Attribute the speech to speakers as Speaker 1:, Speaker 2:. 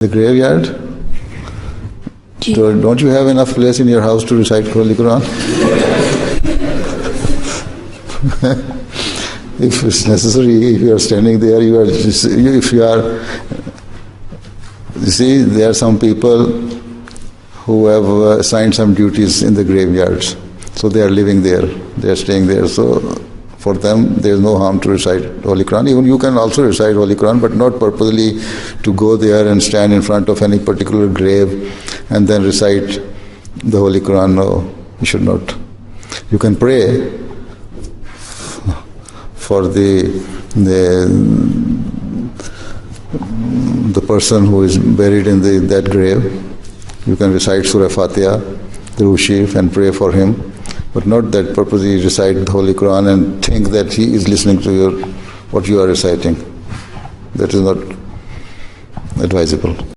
Speaker 1: The graveyard? So don't you have enough place in your house to recite Holy Quran? If it's necessary, if you are standing there, you see, there are some people who have assigned some duties in the graveyards. So they are living there, they are staying there. So for them, there is no harm to recite Holy Quran. Even you can also recite Holy Quran, but not purposely to go there and stand in front of any particular grave and then recite the Holy Quran. No, you should not. You can pray for the person who is buried in that grave. You can recite Surah Fatiha, the Rushif, and pray for him. But not that purposely recite the Holy Quran and think that he is listening to what you are reciting. That is not advisable.